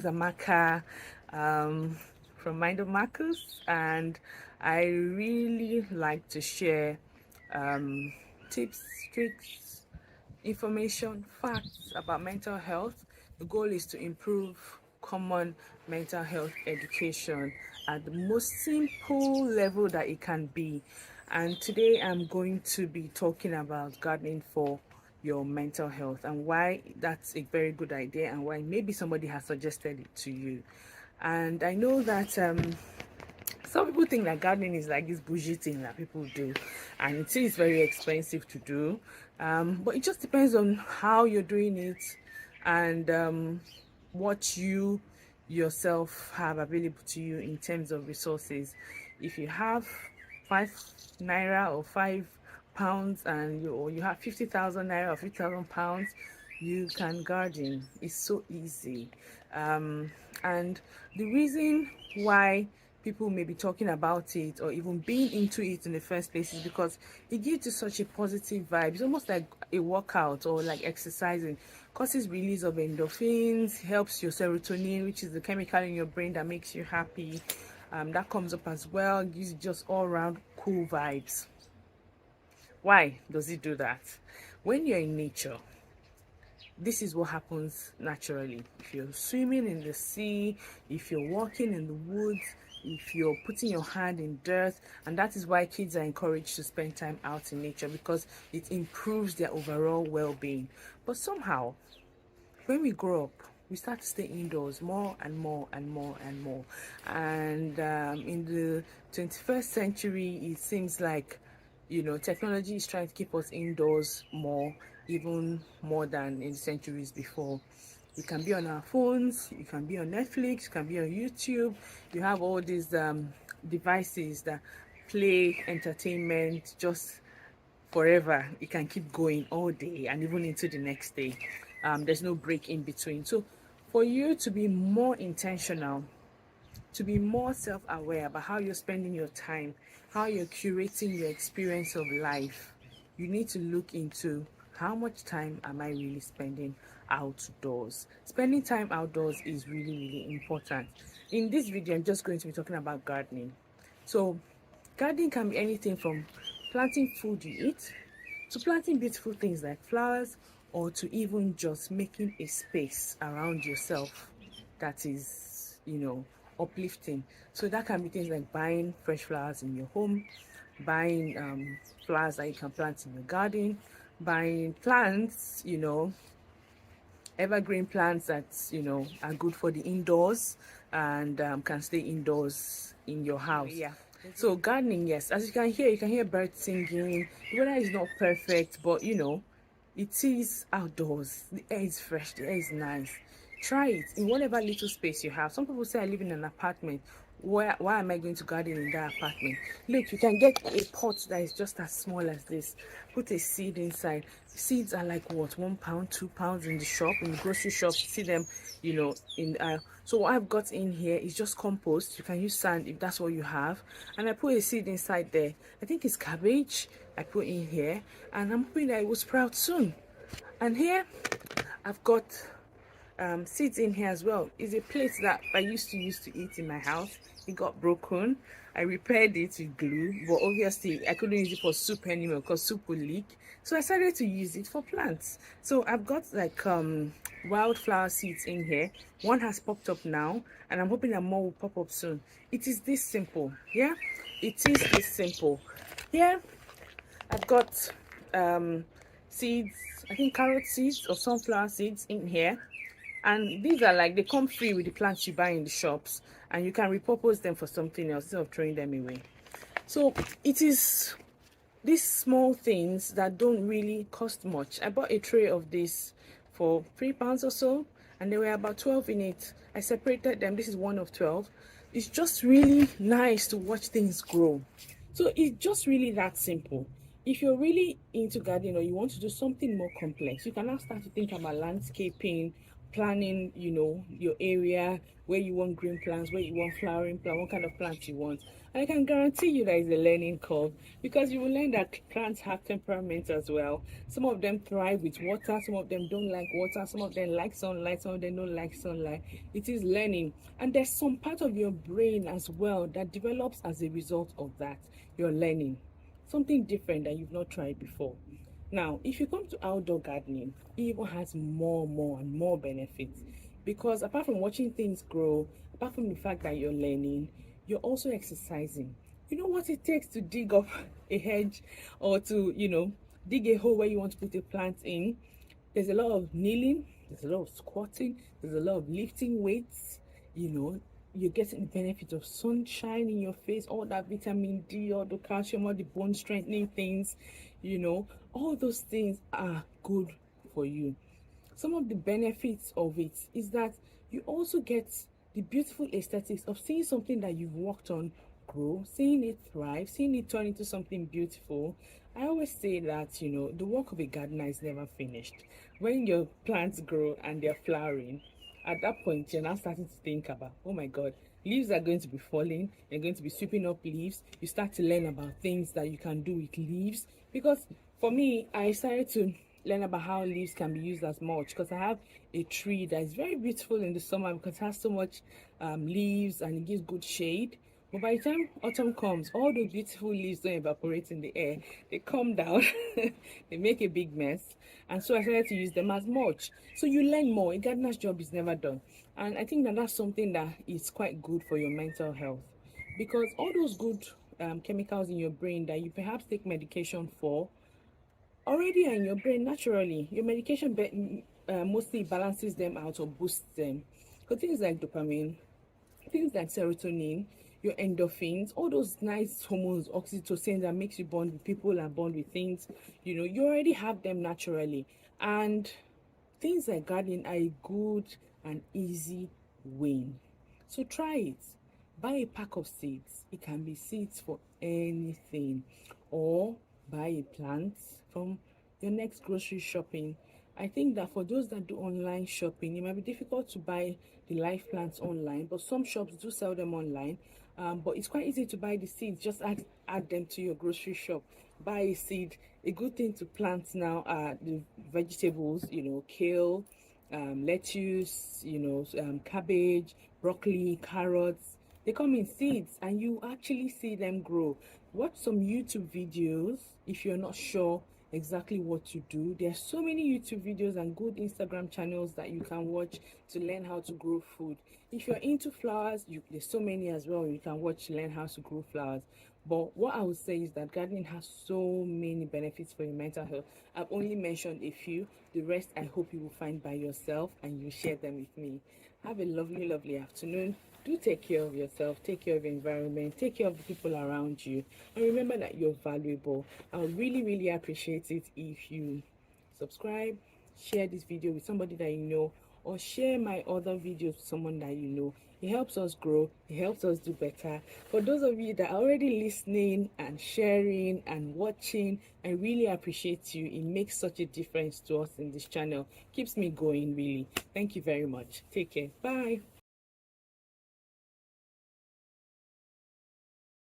Amaka from Mind of Makus, and I really like to share tips, tricks, information, facts about mental health. The goal is to improve common mental health education at the most simple level that it can be. And today I'm going to be talking about gardening for your mental health and why that's a very good idea and why maybe somebody has suggested it to you. And I know that some people think that gardening is like this bougie thing that people do, and it is very expensive to do, but it just depends on how you're doing it and what you yourself have available to you in terms of resources. If you have 5 naira or £5 and you have 50,000 naira or 50,000 pounds, you can garden. It's so easy. And the reason why people may be talking about it or even being into it in the first place is because it gives you such a positive vibe. It's almost like a workout or like exercising. Causes release of endorphins, helps your serotonin, which is the chemical in your brain that makes you happy. That comes up as well, gives you just all around cool vibes. Why does it do that? When you're in nature, this is what happens naturally. If you're swimming in the sea, if you're walking in the woods, if you're putting your hand in dirt, and that is why kids are encouraged to spend time out in nature, because it improves their overall well-being. But somehow, when we grow up, we start to stay indoors more and more and more and more. And in the 21st century, it seems like, technology is trying to keep us indoors more, even more than in centuries before. You can be on our phones, you can be on Netflix, you can be on YouTube. You have all these devices that play entertainment just forever. It can keep going all day and even into the next day. There's no break in between. So for you to be more intentional, to be more self-aware about how you're spending your time, how you're curating your experience of life, you need to look into how much time am I really spending outdoors. Spending time outdoors is really, really important. In this video, I'm just going to be talking about gardening. So gardening can be anything from planting food you eat to planting beautiful things like flowers, or to even just making a space around yourself that is, uplifting. So that can be things like buying fresh flowers in your home, buying flowers that you can plant in your garden, buying plants, evergreen plants that are good for the indoors and can stay indoors in your house. Yeah. So gardening, yes, as you can hear birds singing. The weather is not perfect, but it is outdoors. The air is fresh, the air is nice. Try it in whatever little space you have. Some people say I live in an apartment. Why am I going to garden in that apartment? Look, you can get a pot that is just as small as this. Put a seed inside. Seeds are like what, £1, £2 in the shop, in the grocery shop. You see them, in the aisle. So what I've got in here is just compost. You can use sand if that's what you have. And I put a seed inside there. I think it's cabbage I put in here, and I'm hoping that it will sprout soon. And here I've got seeds in here as well. It's a plate that I used to eat in my house. It got broken. I repaired it with glue, but obviously I couldn't use it for soup anymore because soup would leak. So I started to use it for plants. So I've got like wildflower seeds in here. One has popped up now, and I'm hoping that more will pop up soon. It is this simple. Yeah, it is this simple. Here I've got seeds, I think carrot seeds or sunflower seeds in here. And these are like, they come free with the plants you buy in the shops, and you can repurpose them for something else instead of throwing them away. So it is these small things that don't really cost much. I bought a tray of this for £3 or so, and there were about 12 in it. I separated them. This is one of 12. It's just really nice to watch things grow. So it's just really that simple. If you're really into gardening or you want to do something more complex, you can now start to think about landscaping, planning, your area, where you want green plants, where you want flowering plants, what kind of plants you want. And I can guarantee you there is a learning curve, because you will learn that plants have temperament as well. Some of them thrive with water, some of them don't like water, some of them like sunlight, some of them don't like sunlight. It is learning. And there's some part of your brain as well that develops as a result of that. You're learning something different that you've not tried before. Now, if you come to outdoor gardening, it even has more and more benefits, because apart from watching things grow, apart from the fact that you're learning, you're also exercising. You know what it takes to dig up a hedge, or to, dig a hole where you want to put a plant in? There's a lot of kneeling, there's a lot of squatting, there's a lot of lifting weights. you know you're getting the benefit of sunshine in your face, all that vitamin D, all the calcium, all the bone strengthening things. All those things are good for you. Some of the benefits of it is that you also get the beautiful aesthetics of seeing something that you've worked on grow, seeing it thrive, seeing it turn into something beautiful. I always say that, the work of a gardener is never finished. When your plants grow and they're flowering, at that point, you're now starting to think about, oh my God, leaves are going to be falling, you're going to be sweeping up leaves. You start to learn about things that you can do with leaves. Because for me, I started to learn about how leaves can be used as mulch, because I have a tree that is very beautiful in the summer because it has so much leaves and it gives good shade. But by the time autumn comes, all those beautiful leaves don't evaporate in the air. They come down, they make a big mess. And so I started to use them as mulch. So you learn more. A gardener's job is never done. And I think that that's something that is quite good for your mental health. Because all those good chemicals in your brain that you perhaps take medication for already are in your brain naturally. Your medication mostly balances them out or boosts them. So things like dopamine, things like serotonin, your endorphins, all those nice hormones, oxytocin that makes you bond with people and bond with things, you already have them naturally. And things like gardening are a good and easy win. So try it. Buy a pack of seeds. It can be seeds for anything. Or buy a plant from your next grocery shopping. I think that for those that do online shopping, it might be difficult to buy the live plants online, but some shops do sell them online. But it's quite easy to buy the seeds. Just add them to your grocery shop. Buy a seed. A good thing to plant now are the vegetables, kale, lettuce, cabbage, broccoli, carrots. They come in seeds and you actually see them grow. Watch some YouTube videos if you're not sure exactly what to do. There are so many YouTube videos and good Instagram channels that you can watch to learn how to grow food. If you're into flowers, there's so many as well you can watch to learn how to grow flowers. But what I would say is that gardening has so many benefits for your mental health. I've only mentioned a few. The rest I hope you will find by yourself and you share them with me. Have a lovely afternoon. Do take care of yourself, take care of the environment, take care of the people around you, and remember that you're valuable. I would really appreciate it if you subscribe, share this video with somebody that you know, or share my other videos with someone that you know. It helps us grow, it helps us do better. For those of you that are already listening and sharing and watching, I really appreciate you. It makes such a difference to us in this channel. Keeps me going, really. Thank you very much. Take care. Bye.